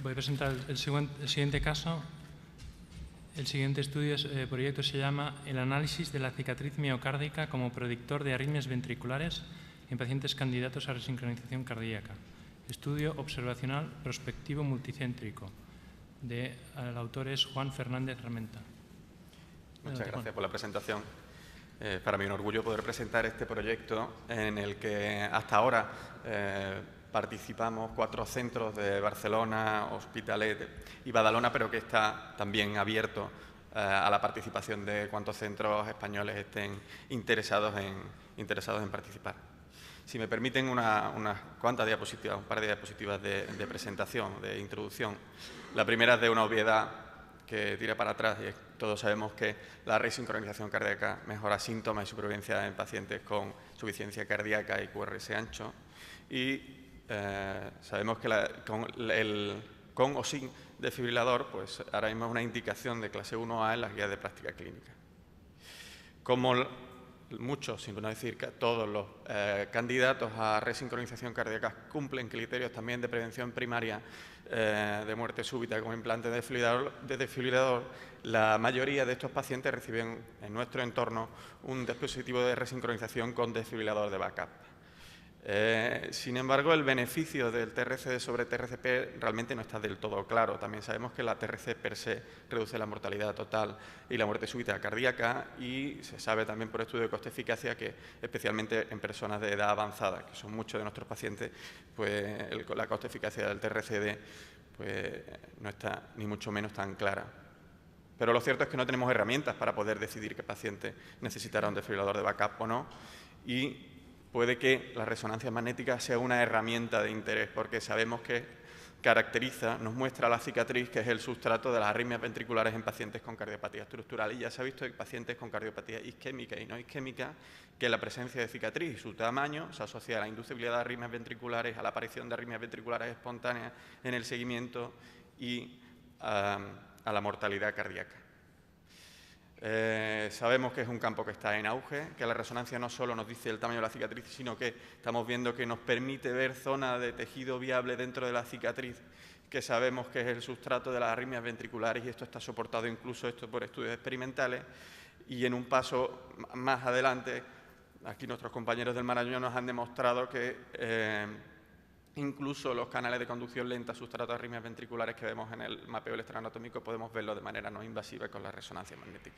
Voy a presentar el siguiente caso. El siguiente proyecto se llama El análisis de la cicatriz miocárdica como predictor de arritmias ventriculares en pacientes candidatos a resincronización cardíaca. Estudio observacional prospectivo multicéntrico. El autor es Juan Fernández Armenta. Muchas gracias por la presentación. Para mí es un orgullo poder presentar este proyecto en el que hasta ahora participamos 4 centros de Barcelona, Hospitalet y Badalona, pero que está también abierto a la participación de cuantos centros españoles estén interesados en participar. Si me permiten unas cuantas diapositivas, un par de diapositivas de presentación, de introducción. La primera es de una obviedad que tira para atrás y todos sabemos que la resincronización cardíaca mejora síntomas y supervivencia en pacientes con insuficiencia cardíaca y QRS ancho. Y sabemos que con o sin desfibrilador, pues ahora mismo es una indicación de clase 1A en las guías de práctica clínica. Como muchos, sin no decir que todos los candidatos a resincronización cardíaca cumplen criterios también de prevención primaria de muerte súbita con implante de desfibrilador, la mayoría de estos pacientes reciben en nuestro entorno un dispositivo de resincronización con desfibrilador de backup. Sin embargo, el beneficio del TRC sobre TRCP realmente no está del todo claro. También sabemos que la TRC per se reduce la mortalidad total y la muerte súbita cardíaca, y se sabe también por estudio de coste-eficacia que, especialmente en personas de edad avanzada, que son muchos de nuestros pacientes, pues la coste-eficacia del TRCD pues, no está ni mucho menos tan clara. Pero lo cierto es que no tenemos herramientas para poder decidir qué paciente necesitará un desfibrilador de backup o no, y puede que la resonancia magnética sea una herramienta de interés, porque sabemos que nos muestra la cicatriz, que es el sustrato de las arritmias ventriculares en pacientes con cardiopatía estructural. Y ya se ha visto en pacientes con cardiopatía isquémica y no isquémica que la presencia de cicatriz y su tamaño se asocia a la inducibilidad de arritmias ventriculares, a la aparición de arritmias ventriculares espontáneas en el seguimiento y a la mortalidad cardíaca. Sabemos que es un campo que está en auge, que la resonancia no solo nos dice el tamaño de la cicatriz, sino que estamos viendo que nos permite ver zona de tejido viable dentro de la cicatriz, que sabemos que es el sustrato de las arritmias ventriculares, y esto está soportado incluso por estudios experimentales. Y en un paso más adelante, aquí nuestros compañeros del Marañón nos han demostrado que incluso los canales de conducción lenta, sustrato de arritmias ventriculares que vemos en el mapeo electroanatómico, podemos verlo de manera no invasiva con la resonancia magnética.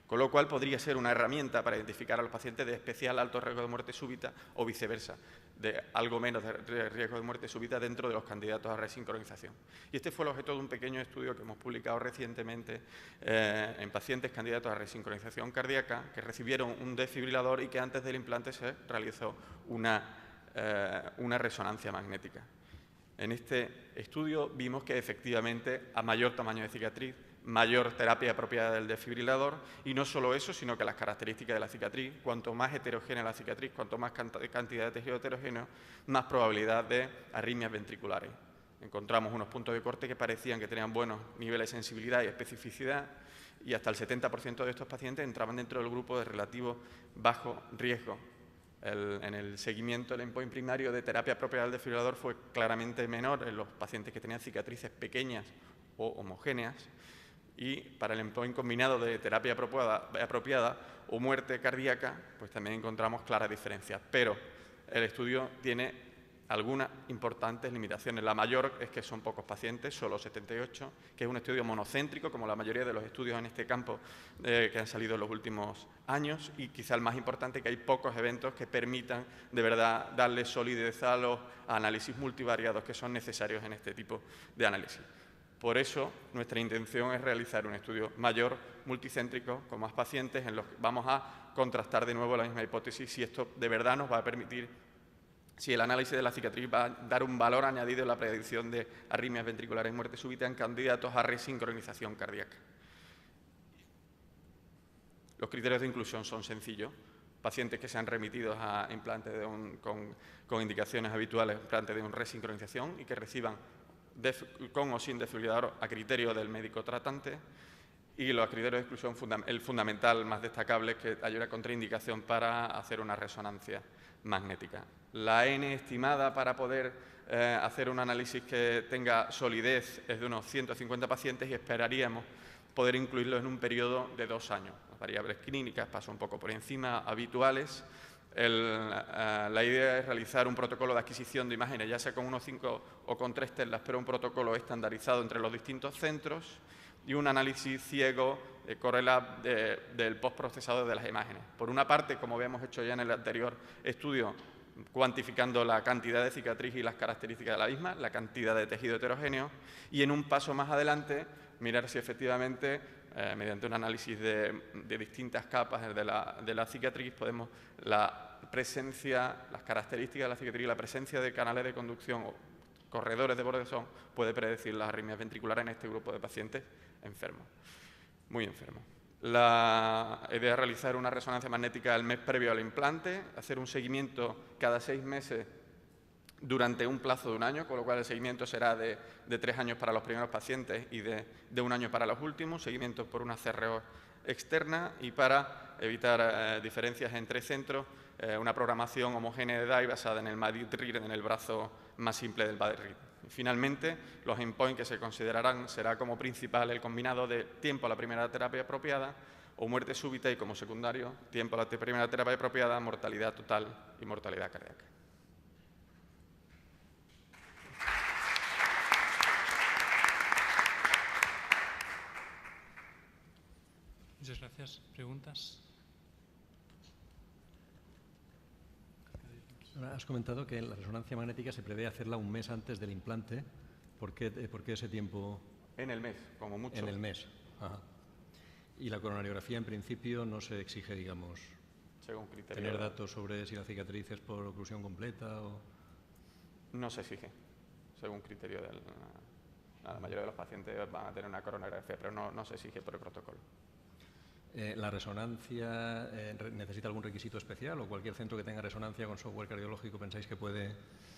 Con lo cual podría ser una herramienta para identificar a los pacientes de especial alto riesgo de muerte súbita o viceversa, de algo menos de riesgo de muerte súbita dentro de los candidatos a resincronización. Y este fue el objeto de un pequeño estudio que hemos publicado recientemente en pacientes candidatos a resincronización cardíaca que recibieron un desfibrilador y que antes del implante se realizó una resonancia magnética. En este estudio vimos que efectivamente a mayor tamaño de cicatriz, mayor terapia apropiada del desfibrilador, y no solo eso, sino que las características de la cicatriz, cuanto más heterogénea la cicatriz, cuanto más cantidad de tejido heterogéneo, más probabilidad de arritmias ventriculares. Encontramos unos puntos de corte que parecían que tenían buenos niveles de sensibilidad y especificidad, y hasta el 70% de estos pacientes entraban dentro del grupo de relativo bajo riesgo. En el seguimiento del endpoint primario de terapia apropiada del desfibrilador fue claramente menor en los pacientes que tenían cicatrices pequeñas o homogéneas, y para el endpoint combinado de terapia apropiada o muerte cardíaca, pues también encontramos claras diferencias. Pero el estudio tiene algunas importantes limitaciones. La mayor es que son pocos pacientes, solo 78, que es un estudio monocéntrico, como la mayoría de los estudios en este campo que han salido en los últimos años, y quizá el más importante, que hay pocos eventos que permitan de verdad darle solidez a los análisis multivariados que son necesarios en este tipo de análisis. Por eso, nuestra intención es realizar un estudio mayor, multicéntrico, con más pacientes, en los que vamos a contrastar de nuevo la misma hipótesis, si esto de verdad nos va a permitir, si el análisis de la cicatriz va a dar un valor añadido en la predicción de arritmias ventriculares y muerte súbita en candidatos a resincronización cardíaca. Los criterios de inclusión son sencillos. Pacientes que sean remitidos a implantes con indicaciones habituales, implantes de resincronización, y que reciban con o sin desfibrilador a criterio del médico tratante. Y los criterios de exclusión, el fundamental más destacable, es que hay una contraindicación para hacer una resonancia magnética. La N estimada para poder hacer un análisis que tenga solidez es de unos 150 pacientes y esperaríamos poder incluirlo en un periodo de 2 años. Las variables clínicas pasan un poco por encima habituales. La idea es realizar un protocolo de adquisición de imágenes, ya sea con 1,5 o con 3 telas, pero un protocolo estandarizado entre los distintos centros y un análisis ciego de Corelab del postprocesado de las imágenes. Por una parte, como habíamos hecho ya en el anterior estudio, cuantificando la cantidad de cicatriz y las características de la misma, la cantidad de tejido heterogéneo, y en un paso más adelante mirar si efectivamente, mediante un análisis de distintas capas de la cicatriz, podemos la presencia, las características de la cicatriz, la presencia de canales de conducción o corredores de Bordeson puede predecir las arritmias ventriculares en este grupo de pacientes enfermos, muy enfermos. La idea es realizar una resonancia magnética el mes previo al implante, hacer un seguimiento cada 6 meses durante un plazo de 1 año, con lo cual el seguimiento será de 3 años para los primeros pacientes y de 1 año para los últimos, seguimiento por una CRO externa, y para evitar diferencias entre centros, una programación homogénea de DAI basada en el Madrid-RIR, en el brazo más simple del Madrid-RIR. Finalmente, los endpoints que se considerarán será como principal el combinado de tiempo a la primera terapia apropiada o muerte súbita, y como secundario, tiempo a la primera terapia apropiada, mortalidad total y mortalidad cardíaca. Muchas gracias. ¿Preguntas? Has comentado que la resonancia magnética se prevé hacerla un mes antes del implante. ¿Por qué ese tiempo? En el mes, como mucho. En el mes. Ajá. Y la coronariografía, en principio, no se exige, digamos, según criterio, tener datos sobre si la cicatriz es por oclusión completa o... No se exige, según criterio del... La mayoría de los pacientes van a tener una coronariografía, pero no se exige por el protocolo. ¿La resonancia necesita algún requisito especial, o cualquier centro que tenga resonancia con software cardiológico pensáis que puede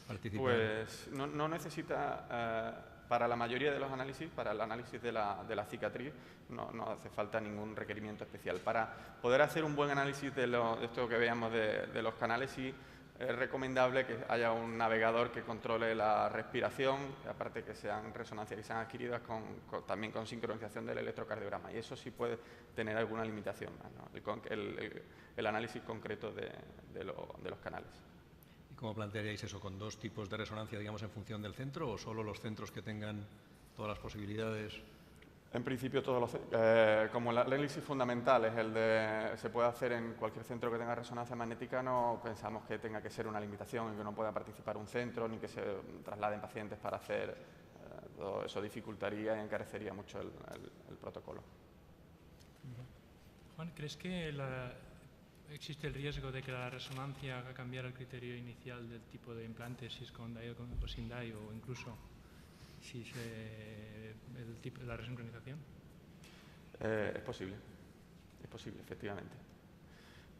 participar? Pues no necesita, para la mayoría de los análisis, para el análisis de la cicatriz, no hace falta ningún requerimiento especial. Para poder hacer un buen análisis de esto que veíamos de los canales, sí es recomendable que haya un navegador que controle la respiración, aparte que sean resonancias que sean adquiridas también con sincronización del electrocardiograma, y eso sí puede tener alguna limitación, ¿no? el análisis concreto de los canales. ¿Y cómo plantearíais eso? ¿Con 2 tipos de resonancia, digamos, en función del centro, o solo los centros que tengan todas las posibilidades? En principio, como el análisis fundamental es se puede hacer en cualquier centro que tenga resonancia magnética, no pensamos que tenga que ser una limitación y que no pueda participar un centro, ni que se trasladen pacientes para hacer. Todo eso dificultaría y encarecería mucho el protocolo. Juan, ¿crees que existe el riesgo de que la resonancia haga cambiar el criterio inicial del tipo de implante, si es con DAI o sin DAI, o incluso si la resincronización? Es posible, efectivamente.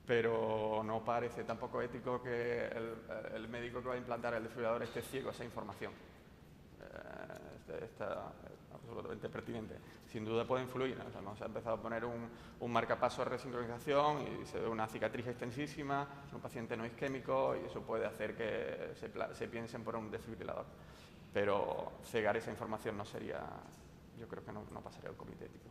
Pero no parece tampoco ético que el médico que va a implantar el desfibrilador esté ciego a esa información. Está absolutamente pertinente. Sin duda puede influir, ¿no? O sea, hemos empezado a poner un marcapaso de resincronización y se ve una cicatriz extensísima, es un paciente no isquémico, y eso puede hacer que se piensen por un desfibrilador. Pero cegar esa información no sería, yo creo que no pasaría al comité ético.